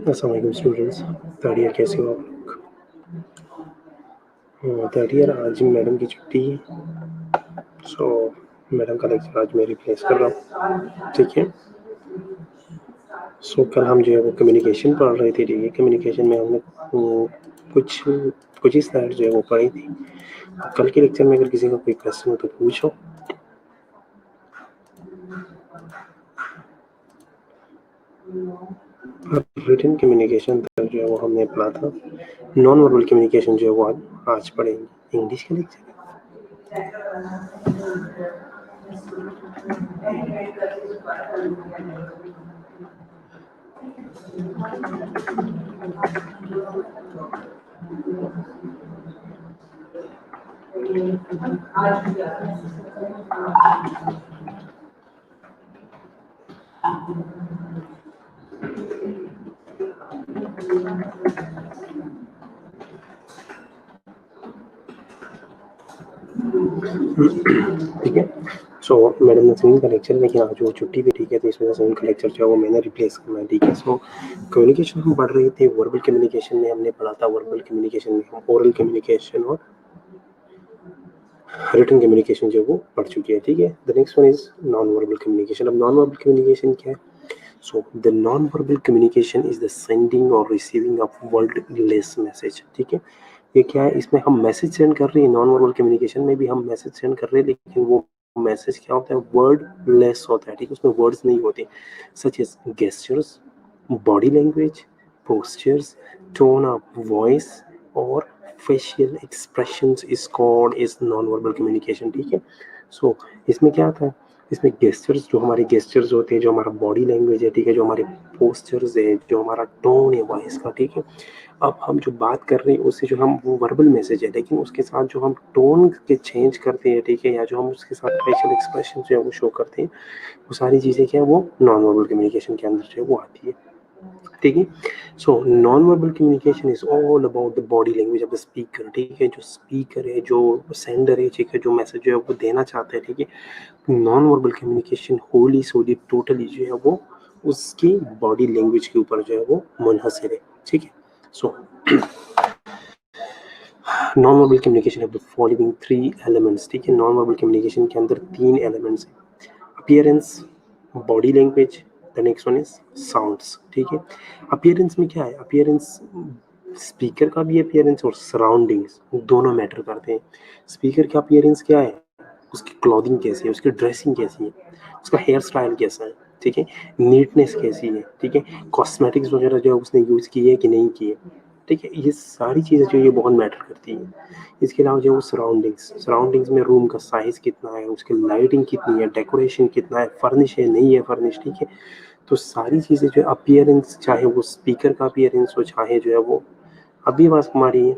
अस्सलाम वालेकुम students, third year कैसे हो आप लोग? थर्ड ईयर आज मैडम की छुट्टी है, सो मैडम का लेक्चर आज मैं रिप्लेस कर रहा हूँ, ठीक है। सो कल हम जो है वो कम्युनिकेशन पढ़ रहे थे, ठीक है। कम्युनिकेशन में हमने कुछ कुछ ही स्लाइड जो है वो पढ़ी थी। कल के लेक्चर में अगर किसी का कोई क्वेश्चन हो तो पूछो। रिटन कम्युनिकेशन तक जो है वो हमने पढ़ा था। नॉन वर्बल कम्युनिकेशन जो है वो आज पढ़ेंगे। इंग्लिश के लेक्चर ठीक है। सो मैडम ने समीन का लेक्चर, लेकिन आज वो छुट्टी पे, ठीक है, तो इस वजह से उनका लेक्चर जो है वो मैंने रिप्लेस करना है, ठीक है। सो कम्युनिकेशन हम पढ़ रहे थे। वर्बल कम्युनिकेशन में हमने पढ़ा था, वर्बल कम्युनिकेशन में हम ओरल कम्युनिकेशन और रिटन कम्युनिकेशन जो वो पढ़ चुके हैं, ठीक है। The next one is non verbal communication. अब नॉन वर्बल कम्युनिकेशन क्या है? So the non verbal communication is the sending और रिसीविंग ऑफ वर्डलेस मैसेज, ठीक है। ये क्या है? इसमें हम मैसेज सेंड कर रहे हैं। नॉन वर्बल कम्युनिकेशन में भी हम मैसेज सेंड कर रहे हैं, लेकिन वो मैसेज क्या होता है? वर्डलेस होता है, ठीक है। उसमें वर्ड्स नहीं होते, such as gestures, body language, postures, tone of voice और facial expressions is called is non verbal communication, ठीक है। सो इसमें क्या आता है? इसमें गेस्चर्स, जो हमारे गेस्चर्स होते हैं, जो हमारा बॉडी लैंग्वेज है, ठीक है, जो हमारे पोस्चर्स है, जो हमारा टोन है वॉइस का, ठीक है। अब हम जो बात कर रहे हैं उससे जो हम वो वर्बल मैसेज है, लेकिन उसके साथ जो हम टोन के चेंज करते हैं, ठीक है, या जो हम उसके साथ फेशियल एक्सप्रेशन जो है वो शो करते हैं, वो सारी चीज़ें क्या है? वो नॉन वर्बल कम्युनिकेशन के अंदर जो है वो आती है, ठीक है। So non verbal communication is all about the body language of the speaker, ठीक है। जो स्पीकर है, जो सेंडर है, ठीक है, जो मैसेज जो है वो देना चाहता है, ठीक है। नॉन वर्बल कम्युनिकेशन होली सोली टोटली जो है वो उसकी बॉडी लैंग्वेज के ऊपर जो है वो मुनहसर है, ठीक है। सो नॉन वर्बल कम्युनिकेशन है द फॉलोइंग 3 एलिमेंट्स, ठीक है। नॉन वर्बल कम्युनिकेशन के अंदर 3 एलिमेंट्स हैं, appearance, body language, the next one is sounds, ठीक है। अपीयरेंस में क्या है, अपीयरेंस स्पीकर का भी अपीयरेंस और सराउंडिंग्स दोनों मैटर करते हैं। स्पीकर का अपीयरेंस क्या है, उसकी क्लॉथिंग कैसी है, उसकी ड्रेसिंग कैसी है, उसका हेयर स्टाइल कैसा है, ठीक है, नीटनेस कैसी है, ठीक है, कॉस्मेटिक्स वगैरह जो उसने यूज़ की है कि नहीं की है, ठीक है। ये सारी चीज़ें जो ये बहुत मैटर करती हैं। इसके अलावा जो सराउंडिंग्स, सराउंडिंग्स में रूम का साइज़ कितना है, उसकी लाइटिंग कितनी है, डेकोरेशन कितना है, फर्निश है नहीं है फर्निश, ठीक है। तो सारी चीज़ें जो अपीयरेंस, चाहे वो स्पीकर का अपीयरेंस हो, चाहे जो है वो अभी आवाज़ हमारी है,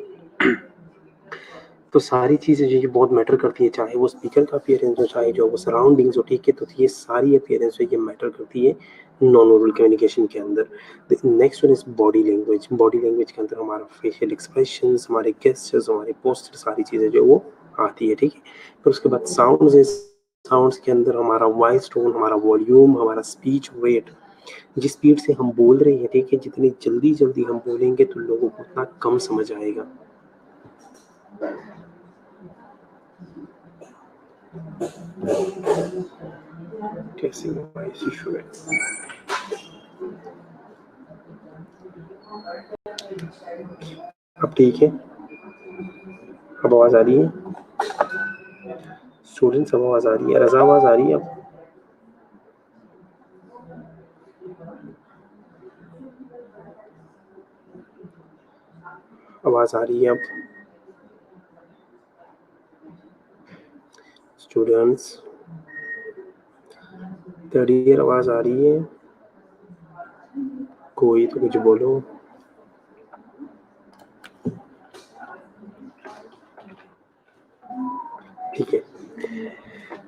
तो सारी चीज़ें जो ये बहुत मैटर करती है, चाहे वो स्पीकर का अपीयरेंस हो, चाहे जो वो सराउंडिंग्स हो, ठीक है। तो ये सारी अपीयरेंस जो ये मैटर करती है नॉन वर्बल कम्युनिकेशन के अंदर। The next one is body language. Body language के अंदर हमारा फेशियल एक्सप्रेशंस, हमारे गेस्चर्स, हमारे पोस्टर, सारी चीज़ें जो वो आती है, ठीक है। फिर उसके बाद साउंड्स है, साउंड्स के अंदर हमारा वॉइस टोन, हमारा वॉल्यूम, हमारा स्पीच रेट, जिस स्पीड से हम बोल रहे हैं, ठीक है, जितनी जल्दी जल्दी हम बोलेंगे तो लोगों को उतना कम समझ आएगा। कैसी वॉइस इशू है, अब ठीक है, अब आवाज़ आ रही है स्टूडेंट्स, अब आवाज़ आ रही है, रज़ा आवाज़ आ रही है अब? आवाज़ आ रही है अब स्टूडेंट्स? थर्ड ईयर आवाज़ आ रही है? कोई तो कुछ बोलो। ठीक है।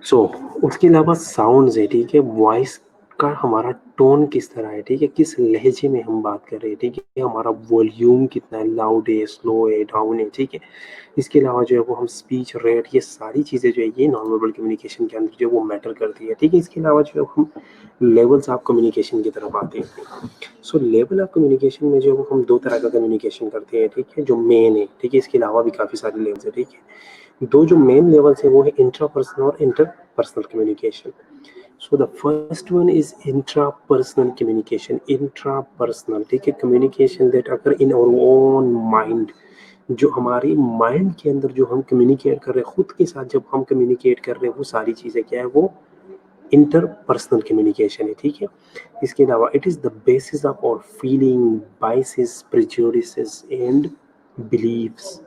सो उसके अलावा साउंड्स है, ठीक है, वॉइस का हमारा टोन किस तरह है, ठीक है, किस लहजे में हम बात कर रहे हैं, ठीक है, हमारा वॉल्यूम कितना है, लाउड है, स्लो है, डाउन है, ठीक है। इसके अलावा जो है वो हम स्पीच रेट, ये सारी चीज़ें जो है ये नॉन वर्बल कम्युनिकेशन के अंदर जो वो मैटर करती है, ठीक है। इसके अलावा जो है हम लेवल्स ऑफ कम्युनिकेशन की तरफ आते हैं। सो लेवल ऑफ कम्युनिकेशन में जो है वो हम 2 तरह का कम्युनिकेशन करते हैं, ठीक है, जो मेन है, ठीक है। इसके अलावा भी काफ़ी सारे लेवल्स है, ठीक है। 2 जो मेन लेवल्स है वो है इंट्रापर्सनल और interpersonal communication. So the first one is intrapersonal communication. Intrapersonal, ठीक है, communication that occur in our own mind. जो हमारे माइंड के अंदर जो हम कम्युनिकेट कर रहे हैं, खुद के साथ जब हम कम्युनिकेट कर रहे हैं, वो सारी चीज़ें क्या है, वो इंटरपर्सनल कम्युनिकेशन है, ठीक है। इसके अलावा it is the basis of our feeling, biases, prejudices and beliefs.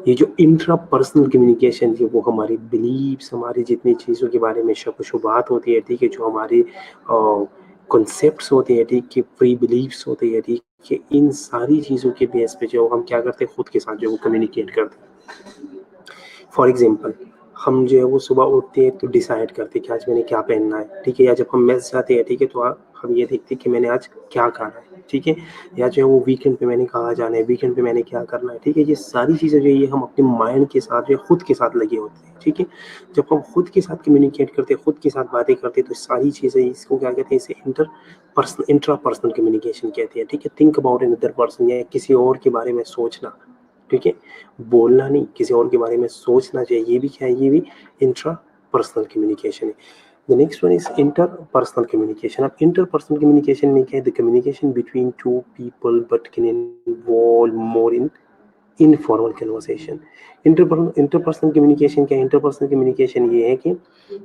ये जो इंट्रा पर्सनल कम्युनिकेशन है वो हमारी बिलीव्स, हमारी जितनी चीज़ों के बारे में शक शुबात होती है, ठीक है, जो हमारे कॉन्सेप्ट्स होते हैं, ठीक है, प्री बिलीव्स होते हैं, ठीक है, इन सारी चीज़ों के बेस पे जो हम क्या करते हैं, खुद के साथ जो वो कम्युनिकेट करते हैं। फॉर एग्जांपल, हम जो है वो सुबह उठते हैं तो डिसाइड करते हैं कि आज मैंने क्या पहनना है, ठीक है, या जब हम मेस जाते हैं, ठीक है, तो हम ये देखते हैं कि मैंने आज क्या खाना है, ठीक है, या जो है वो वीकेंड पे मैंने कहाँ जाना है, वीकेंड पे मैंने क्या करना है, ठीक है। ये सारी चीज़ें जो है ये हम अपने माइंड के साथ जो है खुद के साथ लगे होते हैं, ठीक है। जब हम खुद के साथ कम्युनिकेट करते हैं, खुद के साथ बातें करते हैं, तो सारी चीज़ें इसको क्या कहते हैं, इसे इंट्रापर्सनल कम्युनिकेशन कहते हैं, ठीक है। थिंक अबाउट अनदर पर्सन, या किसी और के बारे में सोचना, ठीक है, बोलना नहीं, किसी और के बारे में सोचना चाहिए, ये भी क्या है, ये भी इंट्रा पर्सनल कम्युनिकेशन है। The next one is inter personal communication. अब इंटर पर्सनल कम्युनिकेशन में क्या है, the communication between two people but can involve more in informal conversation. Interpersonal communication क्या है, इंटरपर्सनल कम्युनिकेशन ये है कि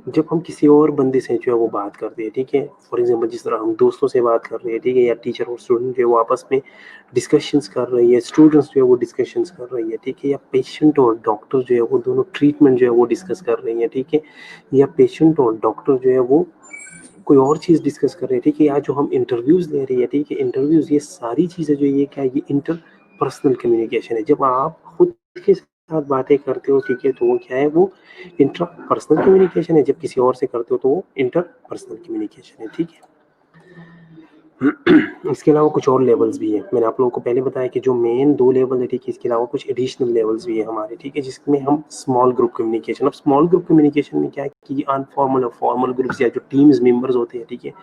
जब हम किसी और बंदे से जो है वो बात करते हैं, ठीक है, फॉर एग्जांपल जिस तरह हम दोस्तों से बात कर रहे हैं, ठीक है, या टीचर और स्टूडेंट जो है वो आपस में डिस्कशंस कर रही है, स्टूडेंट्स जो है वो डिस्कशंस कर रही है, ठीक है, या पेशेंट और डॉक्टर जो है वो दोनों ट्रीटमेंट जो है वो डिस्कस कर रही है, ठीक है, या पेशेंट और डॉक्टर जो है वो कोई और चीज़ डिस्कस कर रहे हैं, ठीक है, या जो हम इंटरव्यूज़ ले रही है, ठीक है, इंटरव्यूज़, ये सारी चीज़ें जो ये क्या है, ये इंटरपर्सनल कम्युनिकेशन है। जब आप खुद के साथ बातें करते हो, ठीक है, तो वो क्या है, वो इंट्रापर्सनल कम्युनिकेशन है। जब किसी और से करते हो तो वो इंटरपर्सनल कम्युनिकेशन है, ठीक है। इसके अलावा कुछ और लेवल्स भी हैं। मैंने आप लोगों को पहले बताया कि जो मेन 2 लेवल है, ठीक है, इसके अलावा कुछ एडिशनल लेवल्स भी है हमारे, ठीक है, जिसमें हम स्मॉल ग्रुप कम्युनिकेशन। अब स्मॉल ग्रुप कम्युनिकेशन में क्या है कि अनफॉर्मल और फॉर्मल ग्रुप्स या जो टीम्स मेंबर्स होते हैं, ठीक है,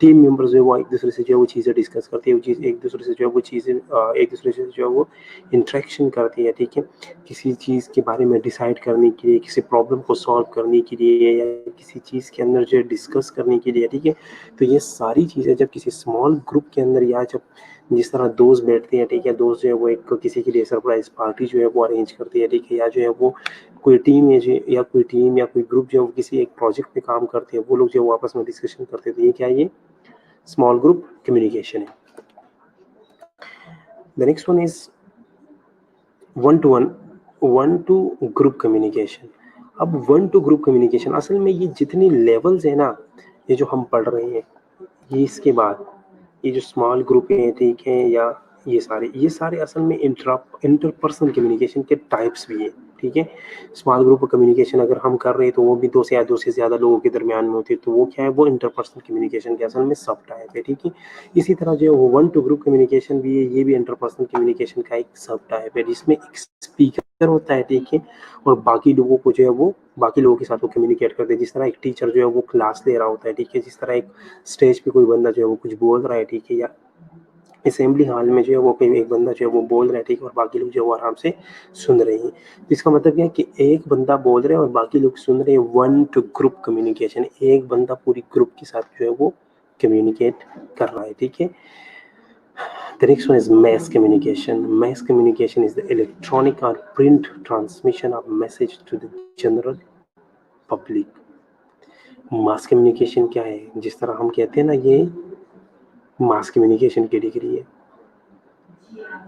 टीम मेंबर्स जो है वो एक दूसरे से जो है वो चीज़ें डिस्कस करती है, वो चीज़ एक दूसरे से जो है वो चीज़ें एक दूसरे से जो है वो इंटरेक्शन करती है, ठीक है, किसी चीज़ के बारे में डिसाइड करने के लिए, किसी प्रॉब्लम को सॉल्व करने के लिए, या किसी चीज़ के अंदर जो है डिस्कस करने के लिए, ठीक है। तो ये सारी चीज़ें जब किसी स्मॉल ग्रुप के अंदर, या जब जिस तरह दोस्त बैठते हैं, ठीक है, दोस्त जो है वो एक किसी के लिए सरप्राइज पार्टी जो है वो अरेंज करती है, ठीक है, या जो है वो कोई टीम है जो, या कोई टीम या कोई ग्रुप जो है वो किसी एक प्रोजेक्ट पे काम करते हैं, वो लोग जो है वो आपस में डिस्कशन करते हैं, तो ये क्या है, ये small group communication है। The next one is one to group communication। अब वन टू ग्रुप कम्युनिकेशन, असल में ये जितनी लेवल्स है ना, ये जो हम पढ़ रहे हैं, ये इसके बाद ये जो स्मॉल ग्रुप है, ठीक है, या ये सारे असल में इंटरपर्सनल कम्युनिकेशन के टाइप्स भी हैं, ठीक है। स्मॉल ग्रुप कम्युनिकेशन अगर हम कर रहे हैं तो वो भी 2 से ज़्यादा लोगों के दरमियान में होती है, तो वो क्या है, वो इंटरपर्सनल कम्युनिकेशन के असल में सब टाइप है, ठीक है। इसी तरह जो है वन टू ग्रुप कम्युनिकेशन भी है, ये भी इंटरपर्सनल कम्युनिकेशन का एक सब टाइप है, जिसमें एक स्पीकर होता है, ठीक है, और बाकी लोगों को जो है वो बाकी लोगों के साथ वो कम्युनिकेट करते हैं। जिस तरह एक टीचर जो है वो क्लास ले रहा होता है, ठीक है, जिस तरह एक स्टेज पे कोई बंदा जो है वो कुछ बोल रहा है, ठीक है, या असेंबली हॉल में जो है वो कोई एक बंदा जो है वो बोल रहा है, ठीक है, और बाकी लोग जो है वो आराम से सुन रहे हैं। तो इसका मतलब क्या है कि एक बंदा बोल रहा है और बाकी लोग सुन रहे हैं, वन टू ग्रुप कम्युनिकेशन। एक बंदा पूरी ग्रुप के साथ जो है वो कम्युनिकेट कर रहा है, ठीक है। The next one is mass communication. Mass communication is the electronic or print transmission of message to the general public. Mass communication क्या है, जिस तरह हम कहते हैं ना, ये मास कम्युनिकेशन की डिग्री है,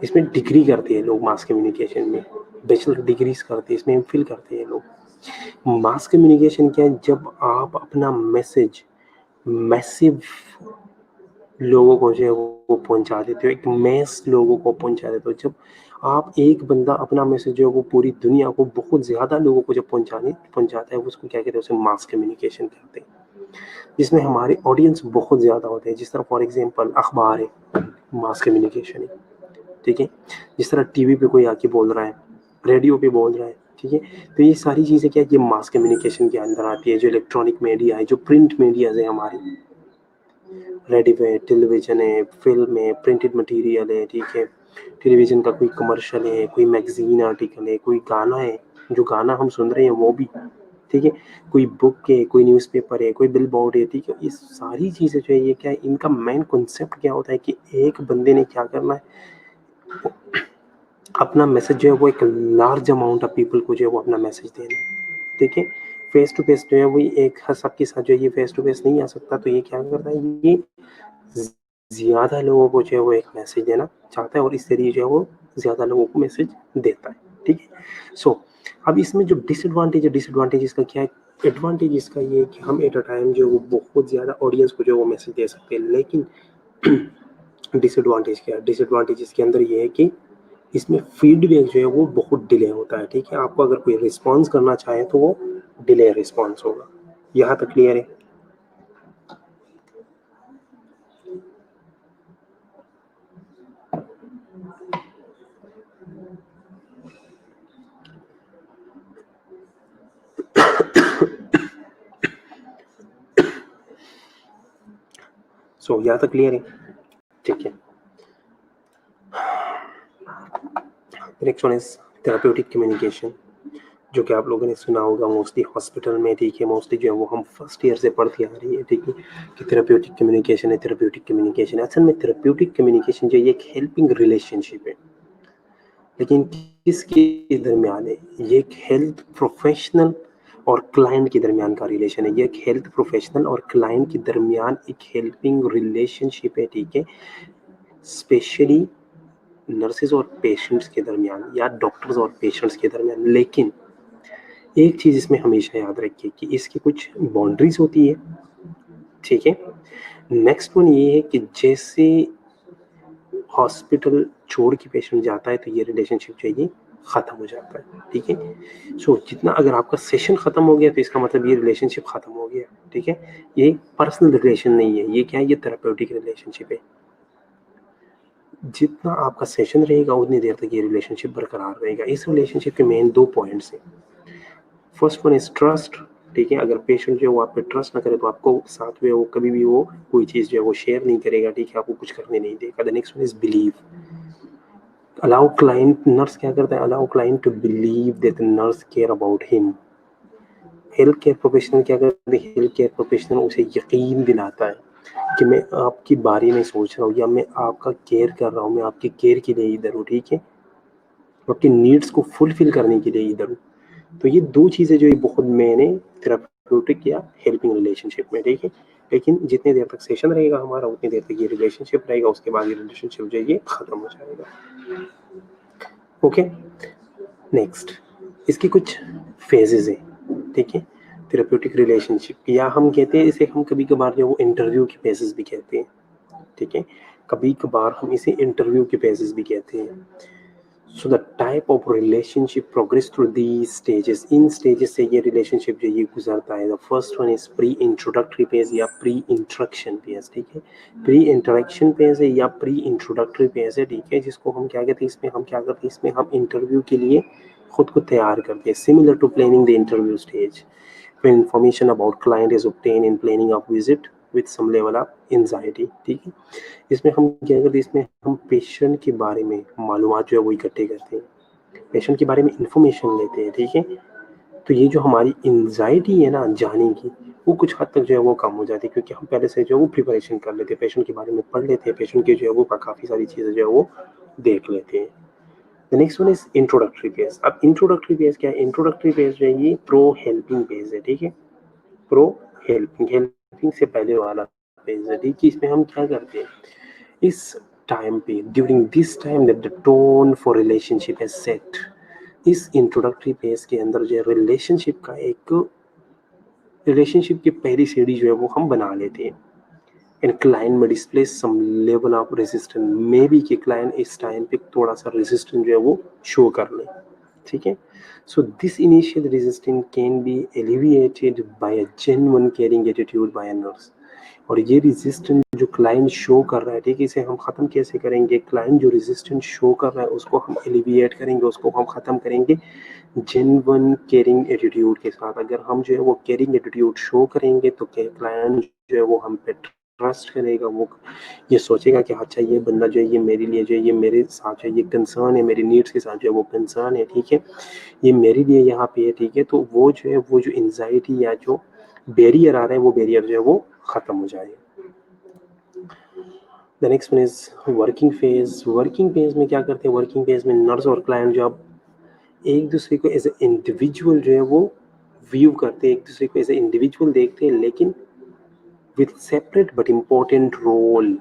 इसमें डिग्री करते हैं लोग मास कम्युनिकेशन में, बैचलर डिग्रीज करते हैं, इसमें एमफिल करते हैं लोग। मास कम्युनिकेशन क्या है, जब आप अपना मैसेज मैसिव लोगों को जो है वो पहुंचा देते हो, एक मैस लोगों को पहुंचा देते हो। जब आप एक बंदा अपना मैसेज जो है वो पूरी दुनिया को, बहुत ज़्यादा लोगों को जब पहुंचाता है, उसको क्या कहते हैं, उसे मास कम्युनिकेशन कहते हैं, जिसमें हमारे ऑडियंस बहुत ज़्यादा होते हैं। जिस तरह फॉर एग्जांपल अखबार है, मास कम्युनिकेशन है, ठीक है। जिस तरह टीवी पे कोई आके बोल रहा है, रेडियो पे बोल रहा है, ठीक है। तो ये सारी चीज़ें क्या है, ये मास कम्युनिकेशन के अंदर आती है। जो इलेक्ट्रॉनिक मीडिया है, जो प्रिंट मीडियाज है हमारी, रेडियो है, टेलीविजन है, फिल्म है, प्रिंटेड मटेरियल है, ठीक है, टेलीविजन का कोई कमर्शियल है, कोई मैगजीन आर्टिकल है, कोई गाना है, जो गाना हम सुन रहे हैं वो भी, ठीक है, कोई बुक है, कोई न्यूज़पेपर है, कोई बिल बोर्ड है, ठीक है। ये सारी चीज़ें जो है ये क्या है, इनका मेन कॉन्सेप्ट क्या होता है कि एक बंदे ने क्या करना है, अपना मैसेज जो है वो एक लार्ज अमाउंट ऑफ पीपल को जो है वो अपना मैसेज देना है, ठीक है। फेस टू फेस जो है वही एक सबके साथ जो है ये फेस टू फेस नहीं आ सकता, तो ये क्या करता है, ये ज़्यादा लोगों को जो है वो एक मैसेज देना चाहता है, और इस तरीके जो है वो ज़्यादा लोगों को मैसेज देता है, ठीक है। सो अब इसमें जो डिसएडवांटेज इसका क्या है, एडवांटेज इसका ये है कि हम एट अ टाइम जो है वो बहुत ज़्यादा ऑडियंस को जो है वो मैसेज दे सकते हैं, लेकिन डिसएडवांटेज क्या है, डिसएडवांटेज इसके अंदर ये है कि इसमें फीडबैक जो है वो बहुत डिले होता है, ठीक है। आपको अगर कोई रिस्पॉन्स करना चाहे तो वो डिले रिस्पॉन्स होगा। यहाँ तक क्लियर है। सो यहाँ तक क्लियर है, ठीक है। Next one is therapeutic communication, जो कि आप लोगों ने सुना होगा मोस्टली हॉस्पिटल में, ठीक है, मोस्टली जो है वो हम फर्स्ट ईयर से पढ़ते आ रही है, ठीक है, कि थेराप्यूटिक कम्युनिकेशन है, थेराप्यूटिक कम्युनिकेशन। असल में थेराप्यूटिक कम्युनिकेशन जो है एक हेल्पिंग रिलेशनशिप है, लेकिन किसके दरमियान है, ये एक हेल्थ प्रोफेशनल और क्लाइंट के दरमियान का रिलेशन है। ये एक हेल्थ प्रोफेशनल और क्लाइंट के दरमियान एक हेल्पिंग रिलेशनशिप है, ठीक है, स्पेशली नर्सेज और पेशेंट्स के दरमियान, या डॉक्टर्स और पेशेंट्स के दरमियान। लेकिन एक चीज़ इसमें हमेशा याद रखिए कि इसकी कुछ बाउंड्रीज होती है, ठीक है। नेक्स्ट वन ये है कि जैसे हॉस्पिटल छोड़ के पेशेंट जाता है तो ये रिलेशनशिप चाहिए खत्म हो जाता है, ठीक है। सो जितना अगर आपका सेशन खत्म हो गया तो इसका मतलब ये रिलेशनशिप खत्म हो गया, ठीक है। ये पर्सनल रिलेशन नहीं है, ये क्या है, ये थेराप्यूटिक रिलेशनशिप है। जितना आपका सेशन रहेगा उतनी देर तक ये रिलेशनशिप बरकरार रहेगा। इस रिलेशनशिप के मेन 2 पॉइंट्स हैं। फर्स्ट वन इज ट्रस्ट, ठीक है। अगर पेशेंट जो है वो आप पे ट्रस्ट ना करे तो आपको साथ में वो कभी भी वो कोई चीज़ जो है वो शेयर नहीं करेगा, ठीक है, आपको कुछ करने नहीं देगा। The next one is believe. Allow client, nurse क्या करता है, allow client to believe that nurse care about him. Health care professional क्या करते हैं, हेल्थ केयर प्रोफेशनल उसे यकीन दिलाता है कि मैं आपकी बारे में सोच रहा हूँ या मैं आपका केयर कर रहा हूँ, मैं आपकी केयर के लिए इधर हूँ, ठीक है, आपकी नीड्स को फुलफिल करने के लिए इधर हूँ। तो ये 2 चीज़ें जो ये बहुत मेन है थेराप्यूटिक या हेल्पिंग रिलेशनशिप में, ठीक है। लेकिन जितनी देर तक सेशन रहेगा हमारा उतनी देर तक ये रिलेशनशिप रहेगा, उसके बाद ये रिलेशनशिप जो है ये खत्म हो जाएगा। ओके, नेक्स्ट इसकी कुछ फेजेस हैं, ठीक है। थेराप्यूटिक रिलेशनशिप या हम कहते हैं इसे, हम कभी कभार जो वो इंटरव्यू के फेजेस भी कहते हैं, ठीक है। कभी कभार हम इसे इंटरव्यू के फेजेस भी कहते हैं। So the type of relationship progress through the stages, in stages से ये रिलेशनशिप जो ये गुजरता है। The first one is pre introductory phase या प्री इंट्रोडक्शन फेज, ठीक है। प्री इंटरेक्शन फेज है या प्री इंट्रोडक्टरी फेज है, ठीक है, जिसको हम क्या कहते हैं, इसमें हम क्या करते हैं, इसमें हम इंटरव्यू के लिए खुद को तैयार करते हैं। Similar to planning the interview stage, when information about client is obtained in planning of visit with some level of anxiety, ठीक है। इसमें हम क्या करते हैं, इसमें हम पेशेंट के बारे में मालूमात जो है वो इकट्ठे करते हैं, पेशेंट के बारे में इंफॉर्मेशन लेते हैं, ठीक है। तो ये जो हमारी एंजाइटी है ना जाने की, वो कुछ हद तक जो है वो कम हो जाती है, क्योंकि हम पहले से जो है वो प्रिपरेशन कर लेते हैं, पेशेंट के बारे में पढ़ लेते हैं, पेशेंट के जो है वो काफ़ी सारी चीज़ें जो है वो देख लेते हैं। The next one is introductory page. अब इंट्रोडक्टरी पेज क्या है, इंट्रोडक्टरी पेज जो है ये प्रो हेल्पिंग पेज है, ठीक है। प्रो हेल्पिंग, हेल्पिंग से पहले वाला पेज है, ठीक है। इसमें हम क्या करते हैं, इस टाइम पे, during this time that the tone for relationship is set. इस इंट्रोडक्टरी पेज के अंदर जो है रिलेशनशिप का एक, रिलेशनशिप की पहली सीढ़ी जो है वो हम बना लेते हैं। एंड क्लाइंट में display some level of resistance, may be कि क्लाइंट इस टाइम पे थोड़ा सा रेजिस्टेंस जो है वो शो कर ले, ठीक है। So this initial resistance can be alleviated by a genuine caring attitude by a nurse. और ये रेजिस्टेंस जो क्लाइंट शो कर रहा है, ठीक है, इसे हम ख़त्म कैसे करेंगे, क्लाइंट जो रेजिस्टेंस शो कर रहा है उसको हम एलिविएट करेंगे, उसको हम ख़त्म करेंगे जेन्युइन केयरिंग एटीट्यूड के साथ। अगर हम जो है वो केयरिंग एटीट्यूड शो करेंगे तो क्लाइंट जो है वो हम पे ट्रस्ट करेगा, वो ये सोचेगा कि अच्छा ये बंदा जो है ये मेरे लिए जो है, ये मेरे साथ जो है ये कंसर्न है, मेरी नीड्स के साथ जो है वो कंसर्न है, ठीक है, ये मेरे लिए यहाँ पे है, ठीक है। तो वो जो है वो जो एंजाइटी या जो बैरियर आ रहा है वो बैरियर जो है वो ख़त्म हो जाएगा। The next one is working phase. Working phase में क्या करते हैं, वर्किंग फेज में नर्स और क्लाइंट जो अब एक दूसरे को एज ए इंडिविजुअल जो है वो व्यू करते हैं, एक दूसरे को एज ए इंडिविजुअल देखते हैं, लेकिन with separate but important role.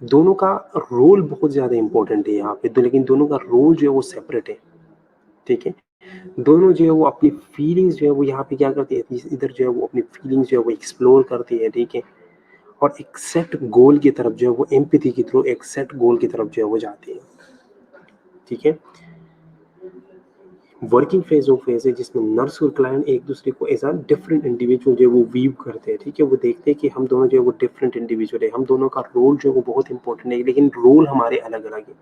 दोनों का रोल बहुत ज़्यादा इंपॉर्टेंट है यहाँ पे, तो लेकिन दोनों का रोल जो है वो सेपरेट है, ठीक है। दोनों जो है वो अपनी फीलिंग्स जो है वो यहाँ पे क्या करते हैं, इधर जो है वो अपनी फीलिंग्स जो है वो एक्सप्लोर करती है, ठीक है। और एक सेट गोल की तरफ जो है वो एम्पैथी के थ्रू एक सेट गोल की तरफ जो है वो जाती है, ठीक है। वर्किंग फेज वो फेज है जिसमें नर्स और क्लाइंट एक दूसरे को एज अ डिफरेंट इंडिविजुअल जो है वो वीव करते हैं, ठीक है। वो देखते हैं कि हम दोनों जो है वो डिफरेंट इंडिविजुअल है, हम दोनों का रोल जो है वो बहुत इंपॉर्टेंट है, लेकिन रोल हमारे अलग अलग है।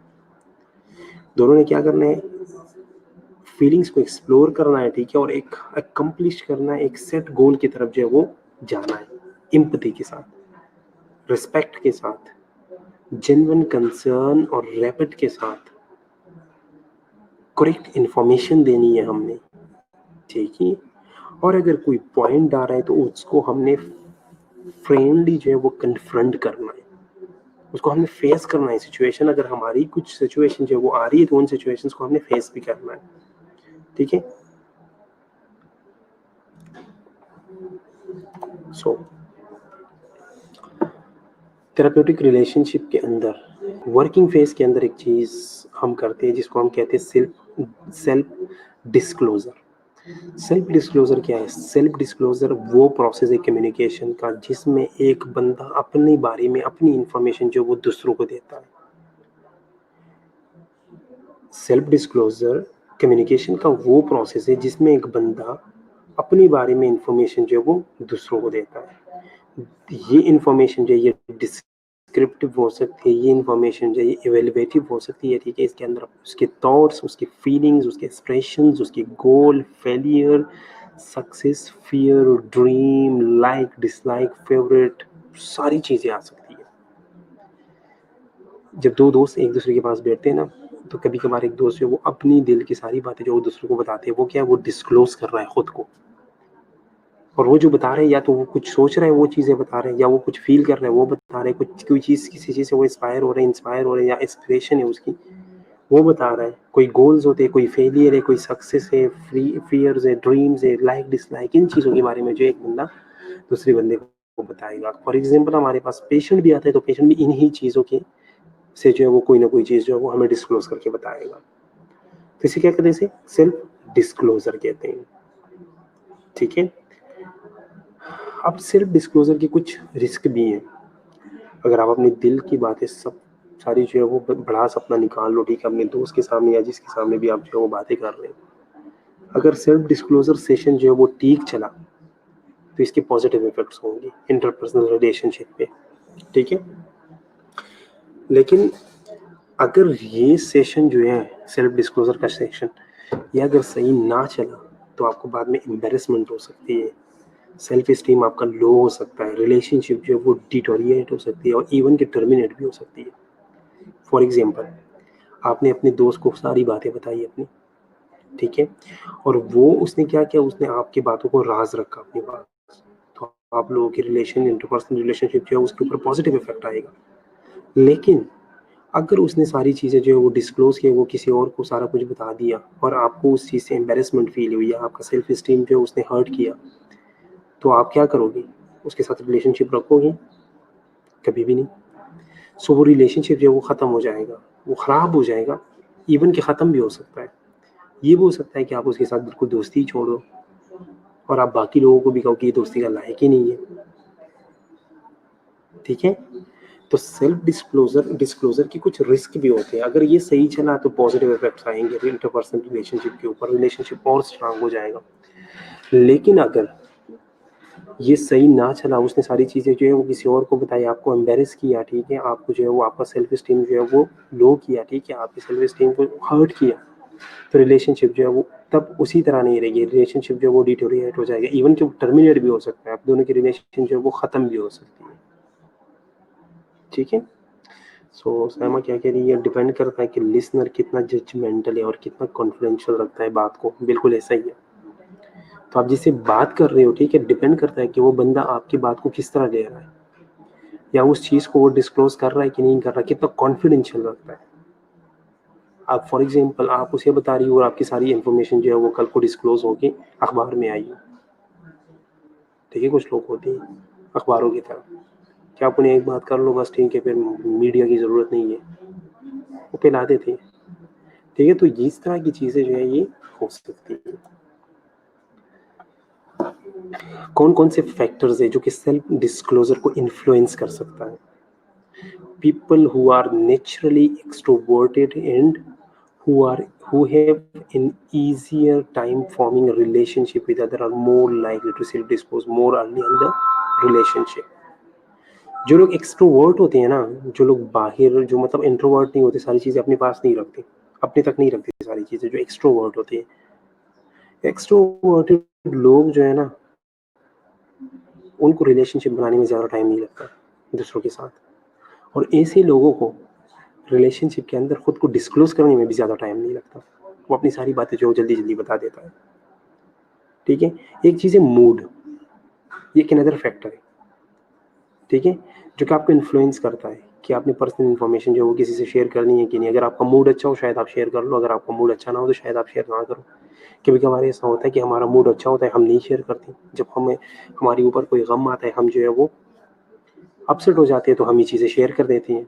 दोनों ने क्या करना है, फीलिंग्स को एक्सप्लोर करना है, ठीक है, और एक अकम्प्लिश करना है, एक सेट गोल की तरफ जो है वो जाना है, एम्पैथी के साथ, रिस्पेक्ट के साथ, जेन्युइन कंसर्न और रैपिड के साथ करेक्ट इंफॉर्मेशन देनी है हमने, ठीक है। और अगर कोई पॉइंट आ रहा है तो उसको हमने फ्रेंडली जो है वो कन्फ्रंट करना है, उसको हमने फेस करना है। सिचुएशन अगर हमारी कुछ सिचुएशन जो है वो आ रही है तो उन सिचुएशंस को हमने फेस भी करना है, ठीक है। सो थेराप्यूटिक रिलेशनशिप के अंदर, वर्किंग फेज के अंदर एक चीज़ हम करते हैं जिसको हम कहते हैं सेल्फ डिस्क्लोजर। सेल्फ डिस्क्लोजर क्या है, सेल्फ डिस्क्लोजर वो प्रोसेस है कम्युनिकेशन का जिसमें एक बंदा अपने बारे में अपनी इंफॉर्मेशन जो वो दूसरों को देता है। सेल्फ डिस्क्लोजर कम्युनिकेशन का वो प्रोसेस है जिसमें एक बंदा अपने बारे में इंफॉर्मेशन जो है वो दूसरों को देता है। ये इंफॉर्मेशन जो है ये डिस्क्रिप्टिव हो सकती है, ये इंफॉर्मेशन जो है ये एवेल्युएटिव हो सकती है, ठीक है। इसके अंदर उसके थॉट्स, उसकी फीलिंग्स, उसके एक्सप्रेशंस, उसके goal, failure, success, fear, dream, like, dislike, favourite, सारी चीज़ें आ सकती है। जब दो दोस्त एक दूसरे के पास बैठते हैं ना, तो कभी कभार एक दोस्त जो वो अपनी दिल की सारी बातें जो वो दूसरे को बताते हैं, वो क्या है, वो डिस्क्लोज कर रहा है खुद को। और वो जो बता रहे हैं या तो वो कुछ सोच रहे हैं वो चीज़ें बता रहे हैं, या वो कुछ फील कर रहे हैं वो बता रहे हैं, कुछ कोई चीज़ किसी चीज़ से वो इंस्पायर हो रहे हैं, या इंस्पिरेशन है उसकी वो बता रहा है। कोई गोल्स होते हैं, कोई फेलियर है, कोई सक्सेस है, फियर्स है, ड्रीम्स है, लाइक डिसलाइक, इन चीज़ों के बारे में जो एक बंदा दूसरे बंदे को बताएगा। फॉर एग्जाम्पल हमारे पास पेशेंट भी आता है, तो पेशेंट भी इन्हीं चीज़ों के से जो है वो कोई ना कोई चीज़ जो है वो हमें डिस्क्लोज करके बताएगा। तो इसे क्या कहते हैं, इसे सेल्फ डिस्क्लोजर कहते हैं, ठीक है। अब सेल्फ डिस्क्लोजर के कुछ रिस्क भी हैं। अगर आप अपने दिल की बातें सब सारी जो है वो बड़ा सपना निकाल लो, ठीक है, अपने दोस्त के सामने या जिसके सामने भी आप जो है वो बातें कर रहे हैं, अगर सेल्फ डिस्क्लोजर सेशन जो है वो ठीक चला तो इसके पॉजिटिव इफेक्ट्स होंगे इंटरपर्सनल रिलेशनशिप पे, ठीक है। लेकिन अगर ये सेशन जो है सेल्फ डिस्क्लोजर का सेशन ये अगर सही ना चला तो आपको बाद में एम्बेरसमेंट हो सकती है, सेल्फ स्टीम आपका लो हो सकता है, रिलेशनशिप जो है वो डिटोरिएट हो सकती है और इवन के टर्मिनेट भी हो सकती है। फॉर एग्जाम्पल, आपने अपने दोस्त को सारी बातें बताई अपनी, ठीक है, और वो उसने क्या किया, उसने आपकी बातों को राज रखा अपने पास, तो आप लोगों की रिलेशन इंटरपर्सनल रिलेशनशिप जो है उसके ऊपर पॉजिटिव इफेक्ट आएगा। लेकिन अगर उसने सारी चीज़ें जो है वो डिस्क्लोज किया, वो किसी और को सारा कुछ बता दिया और आपको उस चीज़ से एम्बेरसमेंट फील हुई या आपका सेल्फ स्टीम जो है उसने हर्ट किया, तो आप क्या करोगे, उसके साथ रिलेशनशिप रखोगे? कभी भी नहीं। सो वो रिलेशनशिप जो है वो ख़त्म हो जाएगा, वो ख़राब हो जाएगा, इवन कि ख़त्म भी हो सकता है। ये भी हो सकता है कि आप उसके साथ बिल्कुल दोस्ती ही छोड़ दो और आप बाकी लोगों को भी कहो कि ये दोस्ती का लायक ही नहीं है, ठीक है। तो सेल्फ डिस्क्लोजर की कुछ रिस्क भी होते हैं। अगर ये सही चला तो पॉजिटिव इफेक्ट्स आएंगे इंटरपर्सनल रिलेशनशिप के ऊपर, रिलेशनशिप और स्ट्रांग हो जाएगा। लेकिन अगर ये सही ना चला, उसने सारी चीज़ें जो है वो किसी और को बताई, आपको एम्बेरस किया, ठीक है, आपको जो है वो आपका सेल्फ स्टीम जो है वो लो किया, ठीक है, आपकी सेल्फ स्टीम को हर्ट किया, तो रिलेशनशिप जो है वो तब उसी तरह नहीं रहेगी, रिलेशनशिप जो है वो डिटोरिएट हो जाएगा, इवन कि टर्मिनेट भी हो सकता है, आप दोनों की रिलेशन जो है वो ख़त्म भी हो सकती है, ठीक है। सो सैमा क्या कह रही है, डिपेंड करता है कि लिसनर कितना जजमेंटल है और कितना कॉन्फिडेंशियल रखता है बात को, बिल्कुल ऐसा ही है। तो आप जिससे बात कर रहे हो, ठीक है, डिपेंड करता है कि वो बंदा आपकी बात को किस तरह ले रहा है या उस चीज़ को वो डिस्क्लोज कर रहा है कि नहीं कर रहा, कितना कॉन्फिडेंशियल रखता है। आप फॉर एग्जांपल आप उसे बता रही हो और आपकी सारी इन्फॉर्मेशन जो है वो कल को डिस्क्लोज होके अखबार में आई हो, ठीक है, कुछ लोग होते हैं अखबारों की तरह, क्या आप उन्हें एक बात कर लो बस, ठीक है, फिर मीडिया की ज़रूरत नहीं है, वो फैला देते हैं, ठीक है। तो इस तरह की चीज़ें जो है ये हो सकती है। कौन कौन से फैक्टर्स है जो कि सेल्फ डिस्क्लोजर को इन्फ्लुएंस कर सकता है? People who are naturally extroverted and who have an easier time forming a relationship with other are more likely to self disclose more early in the relationship. जो लोग extrovert होते हैं ना, जो लोग बाहर जो मतलब इंट्रोवर्ट नहीं होते, सारी चीज़ें अपने पास नहीं रखते, अपने तक नहीं रखते सारी चीज़ें, जो एक्सट्रोवर्ट होते हैं, एक्सट्रोवर्टेड लोग जो है ना, उनको रिलेशनशिप बनाने में ज़्यादा टाइम नहीं लगता दूसरों के साथ, और ऐसे लोगों को रिलेशनशिप के अंदर खुद को डिस्क्लोज करने में भी ज़्यादा टाइम नहीं लगता, वो अपनी सारी बातें जो जल्दी जल्दी बता देता है, ठीक है। एक चीज़ है मूड, ये एक अनदर फैक्टर है, ठीक है, जो कि आपको इन्फ्लुएंस करता है कि आपने पर्सनल इन्फॉर्मेशन जो है वो किसी से शेयर करनी है कि नहीं। अगर आपका मूड अच्छा हो शायद आप शेयर कर लो, अगर आपका मूड अच्छा ना हो तो शायद आप शेयर ना करो। कभी कभार ऐसा होता है कि हमारा मूड अच्छा होता है, हम नहीं शेयर करते, जब हमें हमारे ऊपर कोई गम आता है, हम जो है वो अपसेट हो जाते हैं, तो हम ये चीज़ें शेयर कर देते हैं,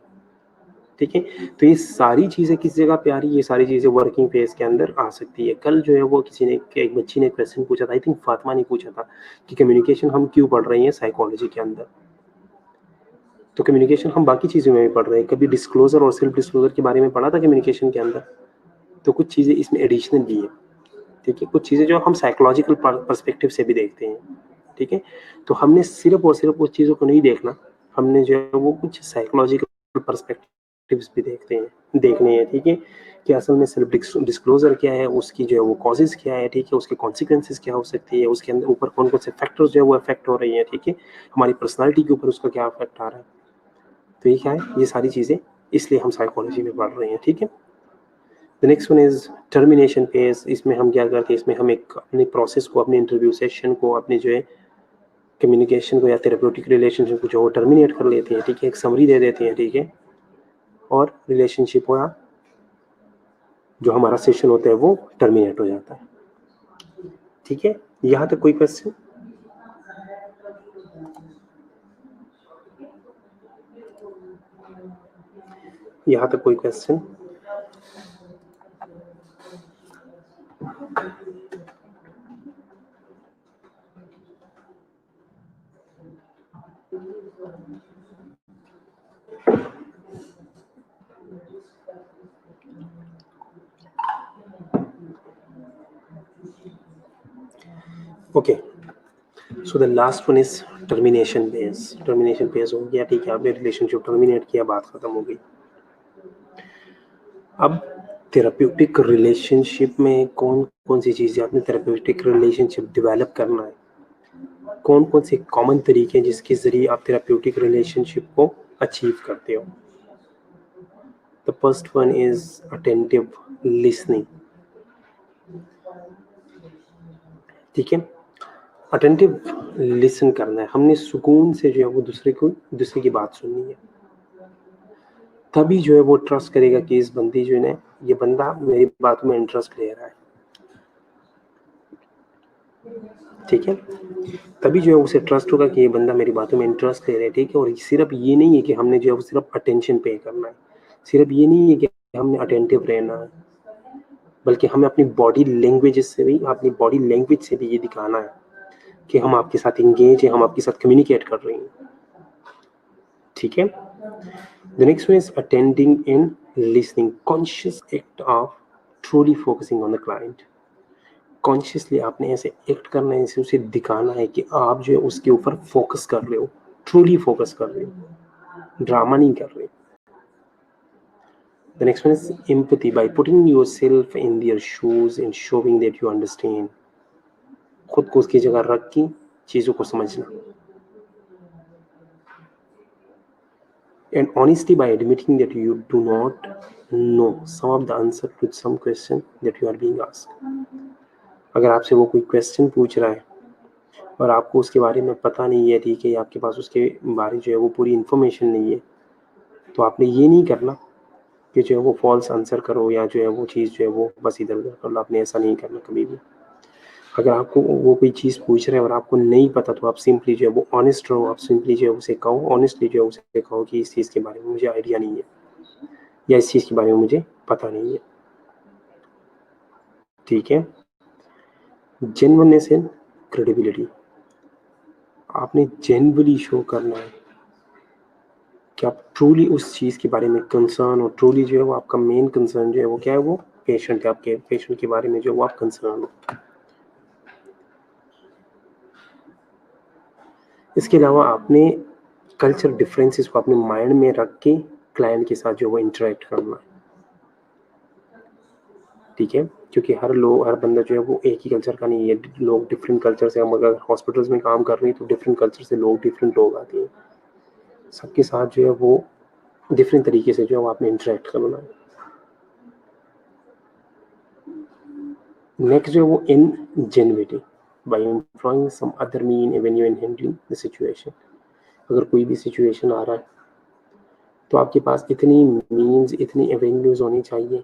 ठीक है। तो ये सारी चीज़ें किस जगह पे आ रही है, ये सारी चीज़ें वर्किंग फेज के अंदर आ सकती है। कल जो है वो किसी ने एक बच्ची ने क्वेश्चन पूछा था, आई थिंक फातिमा ने पूछा था कि कम्युनिकेशन हम क्यों पढ़ रहे हैं साइकोलॉजी के अंदर। तो कम्युनिकेशन हम बाकी चीज़ों में भी पढ़ रहे हैं, कभी डिस्क्लोजर और सेल्फ डिस्क्लोजर के बारे में पढ़ा था कम्युनिकेशन के अंदर? तो कुछ चीज़ें इसमें एडिशनल भी है, ठीक है। कुछ चीज़ें जो हम साइकोलॉजिकल पर्सपेक्टिव से भी देखते हैं, ठीक है। तो हमने सिर्फ और सिर्फ उस चीज़ों को नहीं देखना, हमने जो है वो कुछ साइकोलॉजिकल पर्सपेक्टिव्स भी देखने हैं, ठीक है। कि असल में सेल्फ डिस्क्लोजर क्या है, उसकी जो है वो कॉजेज क्या है, ठीक है, उसके कॉन्सिक्वेंसेज क्या हो सकती है, उसके अंदर ऊपर कौन कौन से फैक्टर्स जो है वो इफेक्ट हो रही हैं, ठीक है, हमारी पर्सनालिटी के ऊपर उसका क्या इफेक्ट आ रहा है। तो ये क्या है, ये सारी चीज़ें इसलिए हम साइकोलॉजी में पढ़ रहे हैं, ठीक है। The next one is termination phase. इसमें हम क्या करते हैं, इसमें हम एक अपने प्रोसेस को, अपने इंटरव्यू सेशन को, अपने जो है कम्युनिकेशन को या थेरेप्यूटिक रिलेशनशिप को जो है टर्मिनेट कर लेते हैं, ठीक है, एक समरी दे देते हैं, ठीक है, और रिलेशनशिप या जो हमारा सेशन होता है वो टर्मिनेट हो जाता है, ठीक है। यहाँ तक कोई क्वेश्चन? यहाँ तक कोई question? Okay, so the last one is termination phase. Termination phase हो गया, ठीक है, आपने रिलेशनशिप टर्मिनेट किया, बात खत्म हो गई। अब थेरेप्यूटिक रिलेशनशिप में कौन कौन सी चीज़ें आपने थेरेप्यूटिक रिलेशनशिप डेवलप करना है, कौन कौन से कॉमन तरीके हैं जिसके ज़रिए आप थेरेप्यूटिक रिलेशनशिप को अचीव करते हो। The first one is attentive listening, ठीक है। अटेंटिव लिसन करना है, हमने सुकून से जो है वो दूसरे की बात सुननी है, तभी जो है वो ट्रस्ट करेगा कि इस बंदी जो है, ये बंदा मेरी बातों में इंटरेस्ट ले रहा है, ठीक है। तभी जो है उसे ट्रस्ट होगा कि ये बंदा मेरी बातों में इंटरेस्ट ले रहा है, ठीक है। और सिर्फ ये नहीं है कि हमने जो है वो सिर्फ अटेंशन पे करना है, सिर्फ ये नहीं है कि हमने अटेंटिव रहना है, बल्कि हमें अपनी बॉडी लैंग्वेज से भी ये दिखाना है कि हम आपके साथ इंगेज हैं, हम आपके साथ कम्युनिकेट कर रहे हैं, ठीक है। The next one is attending in listening, conscious act of truly focusing on the client. Consciously आपने ऐसे एक्ट करना है, ऐसे उसे दिखाना है कि आप जो है उसके ऊपर फोकस कर रहे हो, ट्रूली फोकस कर रहे हो, ड्रामा नहीं कर रहे। The next one is empathy, by putting yourself in their shoes and showing that you understand. खुद को उसकी जगह रख के चीज़ों को समझना। And honesty, by admitting that you do not know some of the answer to some question that you are being asked. अगर आपसे वो कोई क्वेश्चन पूछ रहा है और आपको उसके बारे में पता नहीं है, ठीक है, या आपके पास उसके बारे जो है वो पूरी इन्फॉर्मेशन नहीं है, तो आपने ये नहीं करना कि जो है वो फॉल्स आंसर करो या जो है वो चीज़ जो है वो बस इधर उधर कर लो। आपने ऐसा नहीं करना कभी भी। अगर आपको वो कोई चीज़ पूछ रहे हैं और आपको नहीं पता, तो आप सिंपली जो है वो ऑनेस्ट रहो, आप सिंपली जो है उसे कहो, ऑनेस्टली जो है उसे कहो कि इस चीज़ के बारे में मुझे आइडिया नहीं है या इस चीज़ के बारे में मुझे पता नहीं है, ठीक है। जेन्युइननेस एंड क्रेडिबिलिटी, आपने जेन्युइनली शो करना है कि आप ट्रूली उस चीज़ के बारे में कंसर्न हो, ट्रूली जो है वो आपका मेन कंसर्न जो है वो क्या है, वो पेशेंट है, आपके पेशेंट के बारे में जो है वो आप कंसर्न हो। इसके अलावा आपने कल्चर डिफरेंसेस को अपने माइंड में रख के क्लाइंट के साथ जो वो इंटरेक्ट करना है, ठीक है। क्योंकि हर बंदा जो है वो एक ही कल्चर का नहीं है, लोग डिफरेंट कल्चर से, हम अगर हॉस्पिटल्स में काम कर रहे हैं तो डिफरेंट कल्चर से डिफरेंट लोग आते हैं, सबके साथ जो है वो डिफरेंट तरीके से जो है वो आपने इंटरेक्ट करना है। नेक्स्ट जो है वो ingenuinity, by employing some other mean avenue in handling the situation. अगर कोई भी सिचुएशन आ रहा है तो आपके पास इतनी मीन्स, इतनी एवेन्यूज होनी चाहिए,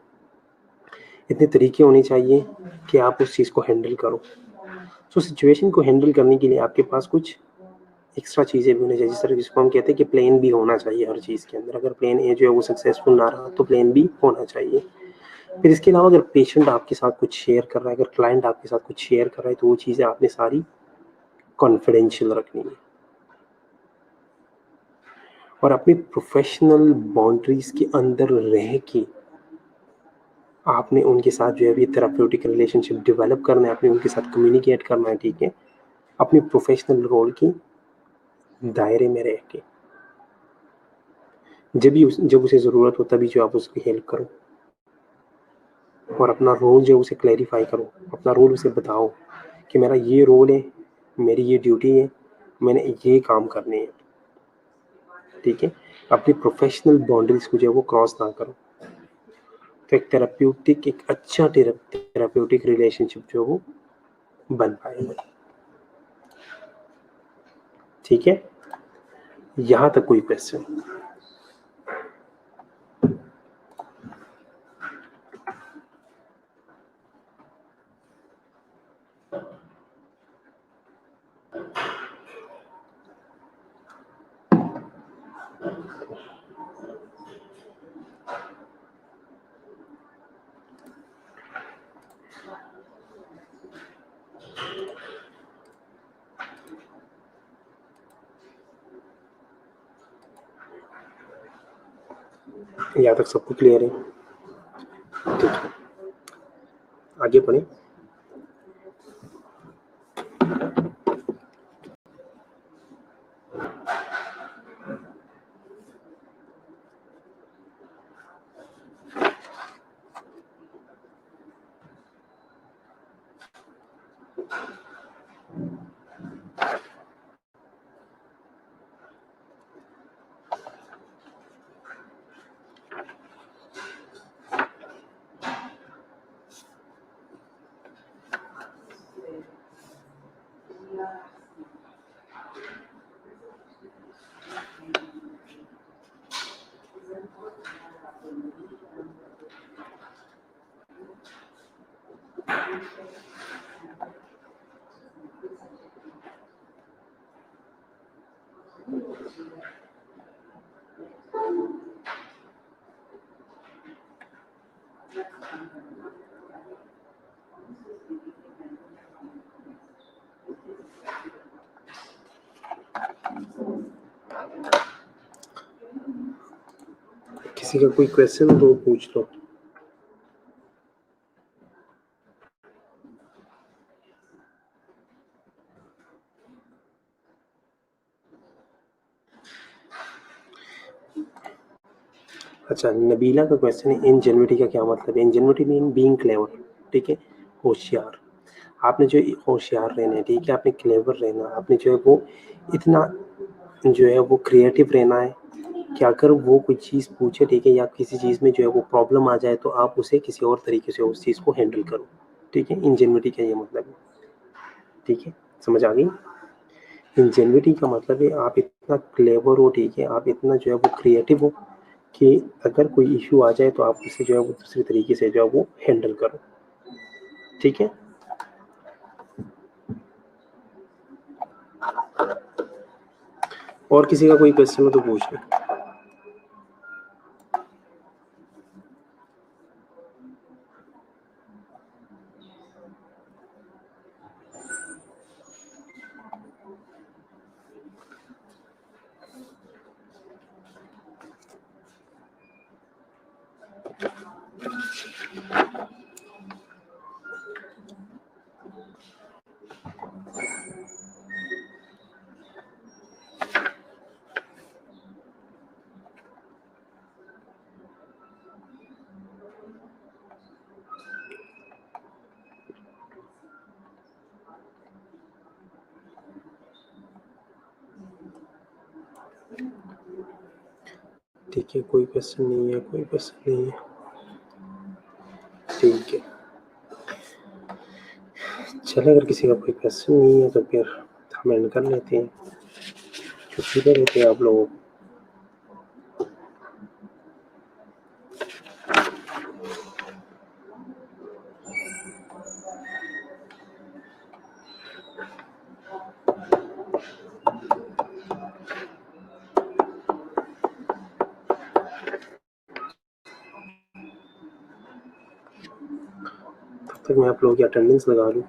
इतने तरीके होने चाहिए कि आप उस चीज़ को हैंडल करो। सो सिचुएशन को हैंडल करने के लिए आपके पास कुछ एक्स्ट्रा चीज़ें भी होनी चाहिए, जिस तरह जिसको हम कहते हैं कि प्लान भी होना चाहिए हर चीज़ के अंदर। अगर प्लान ए जो है वो सक्सेसफुल ना रहा तो प्लान बी होना चाहिए। फिर इसके अलावा अगर पेशेंट आपके साथ कुछ शेयर कर रहा है, अगर क्लाइंट आपके साथ कुछ शेयर कर रहा है, तो वो चीज़ें आपने सारी कॉन्फिडेंशियल रखनी है और अपनी प्रोफेशनल बाउंड्रीज के अंदर रह के आपने उनके साथ जो है ये थेराप्यूटिक रिलेशनशिप डेवलप करना है, आपने उनके साथ कम्युनिकेट करना है, ठीक है, अपनी प्रोफेशनल रोल की दायरे में रह के। जब उसे ज़रूरत हो तभी जो आप उसकी हेल्प करो, और अपना रोल जो है उसे क्लैरिफाई करो, अपना रोल उसे बताओ कि मेरा ये रोल है, मेरी ये ड्यूटी है, मैंने ये काम करने हैं, ठीक है। अपनी प्रोफेशनल बाउंड्रीज को जो है वो क्रॉस ना करो। तो एक अच्छा थेराप्यूटिक रिलेशनशिप जो है वो बन पाएगा, ठीक है। यहाँ तक कोई क्वेश्चन? यहाँ तक सबको क्लियर है? ठीक है, आगे बढ़े। किसी का कोई क्वेश्चन हो तो पूछ लो। अच्छा, नबीला का क्वेश्चन है इंजेन्युइटी का क्या मतलब है? इंजेन्युइटी मीन बीइंग क्लेवर, ठीक है, होशियार। आपने जो होशियार रहना है, ठीक है, आपने क्लेवर रहना, आपने जो है वो इतना जो है वो क्रिएटिव रहना है कि अगर वो कोई चीज़ पूछे, ठीक है, या किसी चीज़ में जो है वो प्रॉब्लम आ जाए तो आप उसे किसी और तरीके से उस चीज़ को हैंडल करो, ठीक है। इंजेन्युइटी का ये मतलब है, ठीक है, समझ आ गई? इंजेन्युइटी का मतलब है आप इतना क्लेवर हो, ठीक है, आप इतना जो है वो क्रिएटिव हो कि अगर कोई इश्यू आ जाए तो आप उसे जो है वो दूसरे तरीके से जो है वो हैंडल करो, ठीक है। और किसी का कोई क्वेश्चन हो तो पूछ लो। ठीक है, कोई क्वेश्चन नहीं है, कोई क्वेश्चन नहीं है, ठीक है। चलो, अगर किसी का कोई क्वेश्चन नहीं है तो फिर हम एंड कर लेते हैं। छुट्टी पे रहते हैं आप लोगों को। तब तक मैं आप लोगों की अटेंडेंस लगा लूँ।